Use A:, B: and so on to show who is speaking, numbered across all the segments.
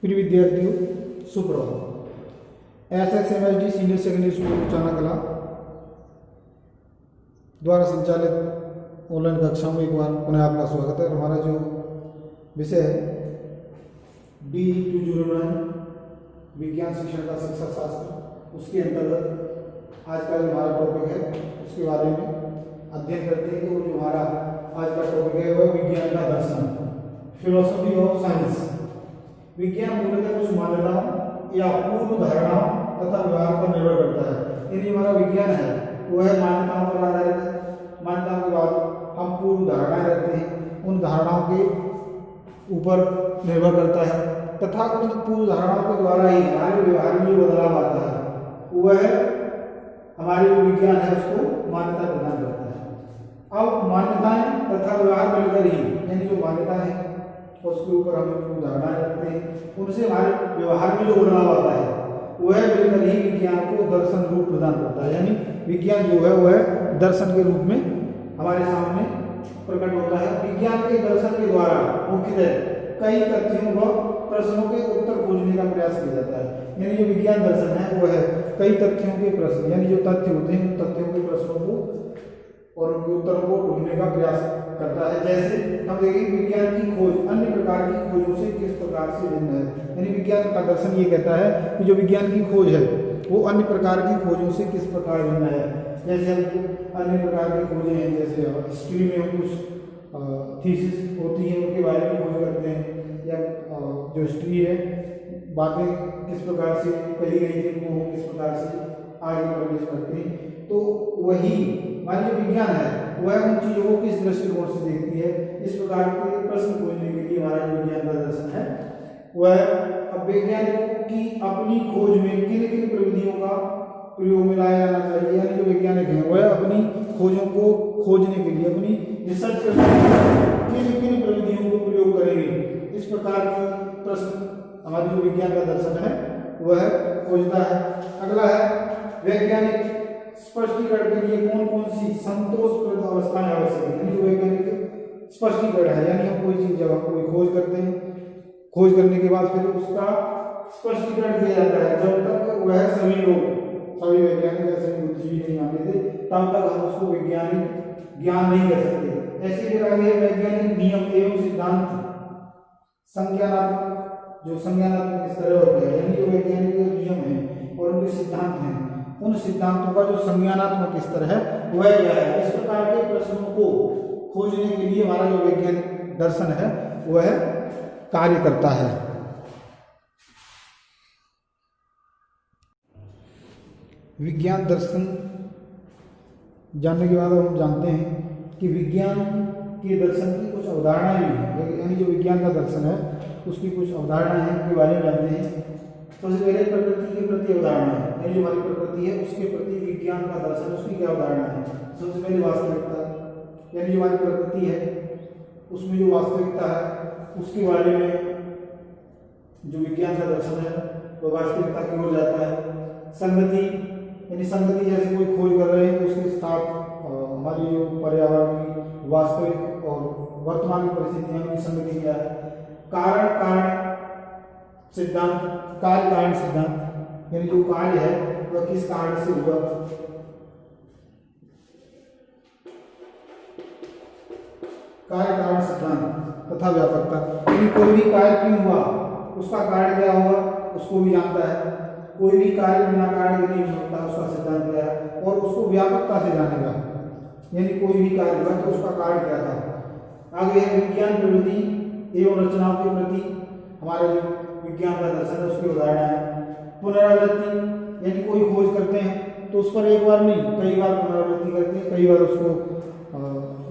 A: प्रिय विद्यार्थियों, सुप्रभात। SSMSD सीनियर सेकेंडरी स्कूल चाना कला द्वारा संचालित ऑनलाइन कक्षाओं में एक बार पुनः आपका स्वागत है। हमारा जो विषय है D209 विज्ञान शिक्षण का शिक्षा शास्त्र, उसके अंतर्गत आज का जो हमारा टॉपिक है उसके बारे में अध्ययन करते हैं। तो जो हमारा आज का टॉपिक है वह विज्ञान का दर्शन, फिलोसफी ऑफ साइंस। विज्ञान मूलतः कुछ मान्यताओं या पूर्व धारणाओं तथा व्यवहार पर निर्भर करता है। यदि हमारा विज्ञान है वह मान्यताओं पर आधारित है। मान्यताओं के बाद हम पूर्व धारणाएं रखते हैं, उन धारणाओं के ऊपर निर्भर करता है तथा उन पूर्व धारणाओं के द्वारा ही हमारे व्यवहार में जो बदलाव आता है वह हमारे जो विज्ञान है उसको मान्यता प्रदान करता है। अब मान्यताएं तथा व्यवहार मिलकर ही, यानी जो मान्यता है उसके ऊपर हम धारणाएं रखते हैं, उनसे हमारे व्यवहार में जो बदलाव आता है वह मिलकर ही विज्ञान को दर्शन रूप प्रदान करता है। यानी विज्ञान जो है वह दर्शन के रूप में हमारे सामने प्रकट होता है। विज्ञान के दर्शन के द्वारा मुख्यतः कई तथ्यों व प्रश्नों के उत्तर खोजने का प्रयास किया जाता है। यानी जो विज्ञान दर्शन है वह है कई तथ्यों के प्रश्न, यानी जो तथ्य होते हैं उन तथ्यों के प्रश्नों को और उनके उत्तरों को ढूंढने का प्रयास करता है। जैसे हम देखेंगे विज्ञान की खोज अन्य प्रकार की खोजों से किस प्रकार से भिन्न है। यानी विज्ञान का दर्शन ये कहता है कि जो विज्ञान की खोज है वो अन्य प्रकार की खोजों से किस प्रकार भिन्न है। जैसे हम अन्य प्रकार की खोजें हैं, जैसे हिस्ट्री में हम कुछ थीसिस होती हैं उनके बारे में खोज करते हैं, या जो हिस्ट्री है बातें किस प्रकार से कही गई थी वो किस प्रकार से आगे प्रवेश करते हैं। तो वही हमारी जो विज्ञान है वह उन चीज़ों को किस दृष्टिकोण से देखती है, इस प्रकार के प्रश्न खोजने के लिए हमारा जो विज्ञान का दर्शन है वह अब वैज्ञानिकों की अपनी खोज में किन किन प्रविधियों का प्रयोग में लाया जाना चाहिए। यानी जो वैज्ञानिक हैं वह अपनी खोजों को खोजने के लिए, अपनी रिसर्च करने के लिए किन किन प्रविधियों को प्रयोग करेंगे, इस प्रकार की प्रश्न हमारी जो विज्ञान का दर्शन है वह खोजता है। अगला है वैज्ञानिक स्पष्टीकरण के लिए कौन कौन सी संतोषप्रद अवस्थाएं आवश्यक है। यानी जो वैज्ञानिक स्पष्टीकरण है, यानी हम कोई चीज जब हम कोई खोज करते हैं, खोज करने के बाद फिर उसका स्पष्टीकरण किया जाता है। जब तक वह सभी वैज्ञानिक ऐसे बुद्धिजीवी नहीं मानते थे तब तक हम उसको वैज्ञानिक ज्ञान नहीं कह सकते। ऐसे फिर आगे वैज्ञानिक नियम एवं सिद्धांत, संज्ञानात्मक जो संज्ञानात्मक स्तर होते हैं, यानी जो वैज्ञानिक नियम है और उनके सिद्धांत हैं, उन सिद्धांतों का जो संज्ञानात्मक स्तर है वह क्या है। इस प्रकार के प्रश्नों को खोजने के लिए हमारा जो वैज्ञानिक दर्शन है वह कार्य करता है। विज्ञान दर्शन जानने के बाद हम जानते हैं कि विज्ञान के दर्शन की कुछ अवधारणाएं भी हैं। यानी जो विज्ञान का दर्शन है उसकी कुछ अवधारणाएं हैं, उनके बारे में जानते हैं। सबसे पहले प्रकृति के प्रति अवधारणा है, यानी जो हमारी प्रकृति है उसके प्रति विज्ञान का दर्शन, उसकी क्या अवधारणा है। सबसे पहले वास्तविकता, यानी जो हमारी प्रकृति है उसमें जो वास्तविकता है उसके बारे में जो विज्ञान का दर्शन है वो वास्तविकता की ओर जाता है। संगति, यानी संगति जैसे कोई खोज कर रहे हैं तो उसके साथ हमारी जो पर्यावरण की वास्तविक और वर्तमान की परिस्थितियां की संगति क्या है। कारण कारण सिद्धांत, कार्य कारण सिद्धांत, यानी जो कार्य है वह किस कारण से हुआ। कार्य कारण सिद्धांत तथा व्यापकता, यानी कोई भी कार्य क्यों हुआ, उसका कारण क्या हुआ उसको भी जानता है। कोई भी कार्य बिना कार्य के नहीं हो सकता, उसका सिद्धांत क्या है, और उसको व्यापकता से जानेगा। यानी कोई भी कार्य हुआ तो उसका कारण क्या था। आगे है विज्ञान प्रवृत्ति एवं रचनाओं के प्रति हमारे जो विज्ञान का दर्शन है उसकी उदाहरण है। पुनरावृत्ति, यानी कोई खोज करते हैं तो उस पर एक बार नहीं कई बार पुनरावृत्ति करते हैं, कई बार उसको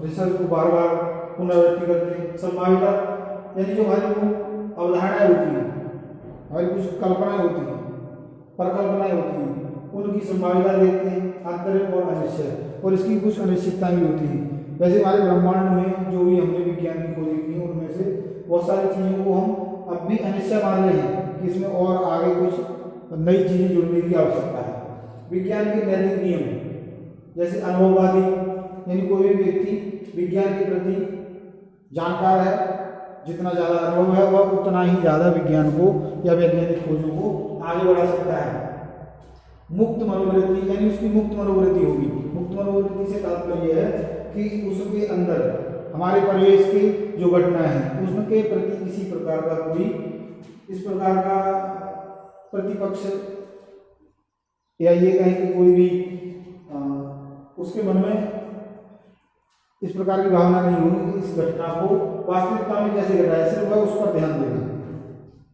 A: रिसर्च को बार बार पुनरावृत्ति करते हैं। संभाव्यता, यानी जो हमारी अवधारणाएं होती हैं, हमारी कुछ कल्पनाएं होती हैं, परिकल्पनाएं होती हैं, उनकी संभाव्यता देखते हैं, आंतरिक और अनिश्चित, और इसकी कुछ अनिश्चितताएं भी होती हैं। वैसे हमारे ब्रह्मांड में जो भी हमने विज्ञान की खोजें की उनमें से बहुत सारी चीज़ों को हम अब भी अनिश्चय मान रहे हैं कि इसमें और आगे कुछ नई चीजें जुड़ने की आवश्यकता है। विज्ञान के नैतिक नियम, जैसे अनुभववादी, यानी कोई भी व्यक्ति विज्ञान के प्रति जानकार है, जितना ज़्यादा अनुभव है वह उतना ही ज़्यादा विज्ञान को या वैज्ञानिक खोजों को आगे बढ़ा सकता है। मुक्त मनोवृत्ति यानी उसकी मुक्त मनोवृत्ति होगी। मुक्त मनोवृत्ति से तात्पर्य है कि उसके अंदर हमारे परिवेश की जो घटना है उसके प्रति किसी प्रकार का कोई इस प्रकार का प्रतिपक्ष या ये कहें कि कोई भी उसके मन में इस प्रकार की भावना नहीं होगी कि इस घटना को वास्तविकता में कैसे घटा है, सिर्फ वह उस पर ध्यान देगा।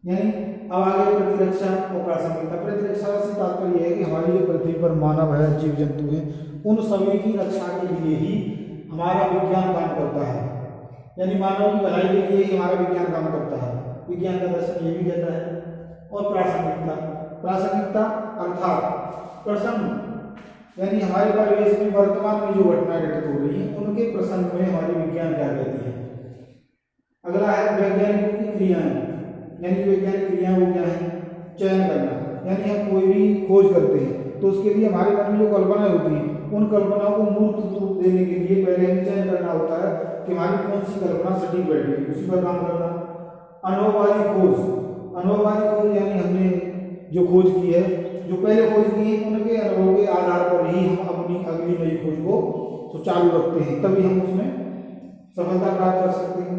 A: यानी अब आगे प्रतिरक्षा और प्रासंगिकता। प्रतिरक्षा से तात्पर्य है कि हमारी जो पृथ्वी पर मानव है, जीव जंतु हैं, उन सभी की रक्षा के लिए ही हमारा विज्ञान काम करता है। यानी मानव की भलाई के लिए ही हमारा विज्ञान काम करता है। विज्ञान का दर्शन ये भी कहता है। और प्रासंगिकता, प्रासंगिकता अर्थात प्रसंग यानी हमारे परिवेश में वर्तमान में जो घटनाएं घटित हो रही हैं उनके प्रसंग में हमारी विज्ञान क्या कहती है। अगला है वैज्ञानिकों की क्रियाएं, यानी वैज्ञानिक क्रियाएं वो क्या है, चयन करना। यानी हम कोई भी खोज करते हैं तो उसके लिए हमारे मन में जो कल्पनाएं होती हैं उन कल्पनाओं को मूर्त रूप देने के लिए पहले हमें चयन करना होता है कि हमारी कौन सी कल्पना सटीक बैठेगी, उसी पर काम करना। अनुभववादी खोज, अनुभववादी खोज यानी हमने जो खोज की है, जो पहले खोज की है उनके अनुभव के आधार पर ही हम अपनी अगली नई खोज को तो चालू रखते हैं, तभी हम उसमें सफलता प्राप्त कर सकते हैं।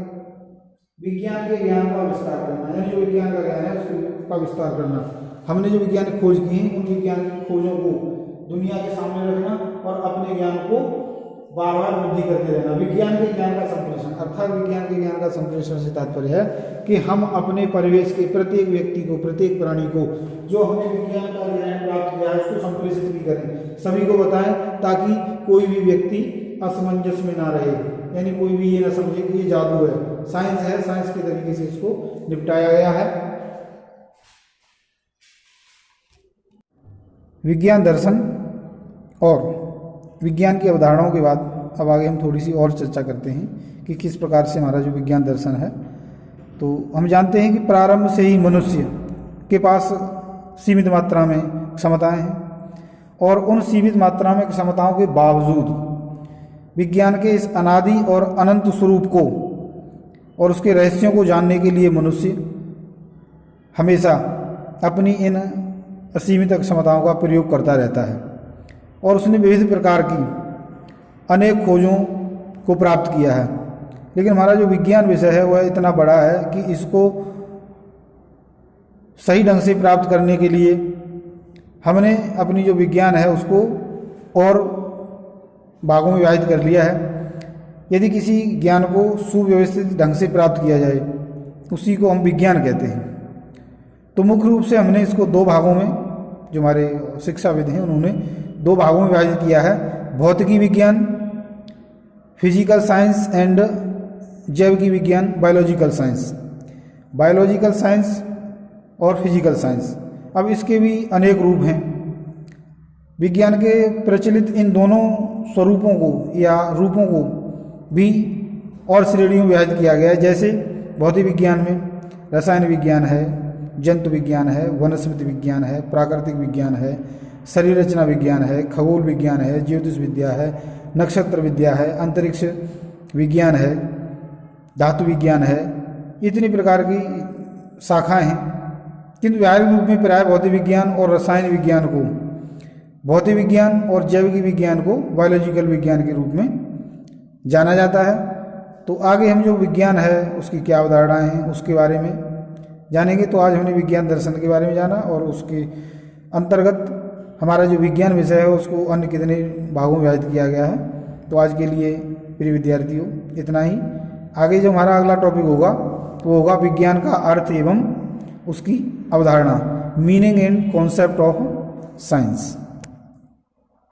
A: विज्ञान के ज्ञान का विस्तार करना, यानी जो विज्ञान का ज्ञान है उसका विस्तार करना। हमने जो वैज्ञानिक खोज की है उन वैज्ञानिक खोजों को दुनिया के सामने रखना और अपने ज्ञान को बार बार वृद्धि करते रहना। विज्ञान के ज्ञान का संप्रेषण अर्थात विज्ञान के ज्ञान का संप्रेषण से तात्पर्य है कि हम अपने परिवेश के प्रत्येक व्यक्ति को, प्रत्येक प्राणी को जो हमने विज्ञान का ज्ञान प्राप्त किया है उसको संप्रेषित भी करें, सभी को बताएं, ताकि कोई भी व्यक्ति असमंजस में ना रहे। यानी कोई भी ये ना समझे कि ये जादू है, साइंस है, साइंस के तरीके से इसको निपटाया गया है। विज्ञान दर्शन और विज्ञान की अवधारणाओं के बाद अब आगे हम थोड़ी सी और चर्चा करते हैं कि किस प्रकार से हमारा जो विज्ञान दर्शन है। तो हम जानते हैं कि प्रारंभ से ही मनुष्य के पास सीमित मात्रा में क्षमताएं हैं और उन सीमित मात्रा में क्षमताओं के बावजूद विज्ञान के इस अनादि और अनंत स्वरूप को और उसके रहस्यों को जानने के लिए मनुष्य हमेशा अपनी इन असीमित क्षमताओं का प्रयोग करता रहता है और उसने विविध प्रकार की अनेक खोजों को प्राप्त किया है। लेकिन हमारा जो विज्ञान विषय है वह इतना बड़ा है कि इसको सही ढंग से प्राप्त करने के लिए हमने अपनी जो विज्ञान है उसको और भागों में विभाजित कर लिया है। यदि किसी ज्ञान को सुव्यवस्थित ढंग से प्राप्त किया जाए उसी को हम विज्ञान कहते हैं। तो मुख्य रूप से हमने इसको दो भागों में, जो हमारे शिक्षाविद हैं उन्होंने दो भागों में विभाजित किया है, भौतिकी विज्ञान, फिजिकल साइंस एंड जैविकी विज्ञान, बायोलॉजिकल साइंस, बायोलॉजिकल साइंस और फिजिकल साइंस। अब इसके भी अनेक रूप हैं। विज्ञान के प्रचलित इन दोनों स्वरूपों को या रूपों को भी और श्रेणियों में विभाजित किया गया है। जैसे भौतिक विज्ञान में रसायन विज्ञान है, जंतु विज्ञान है, वनस्पति विज्ञान है, प्राकृतिक विज्ञान है, शरीर रचना विज्ञान है, खगोल विज्ञान है, ज्योतिष विद्या है, नक्षत्र विद्या है, अंतरिक्ष विज्ञान है, धातु विज्ञान है। इतनी प्रकार की शाखाएं हैं, किंतु व्यावहारिक रूप में प्राय भौतिक विज्ञान और रसायन विज्ञान को, भौतिक विज्ञान और जैविक विज्ञान को बायोलॉजिकल विज्ञान के रूप में जाना जाता है। तो आगे हम जो विज्ञान है उसकी क्या अवधारणाएं हैं उसके बारे में जानेंगे। तो आज हमने विज्ञान दर्शन के बारे में जाना और उसके अंतर्गत हमारा जो विज्ञान विषय है उसको अन्य कितने भागों में विभाजित किया गया है। तो आज के लिए प्रिय विद्यार्थियों इतना ही। आगे जो हमारा अगला टॉपिक होगा वो होगा विज्ञान का अर्थ एवं उसकी अवधारणा, meaning and concept of science.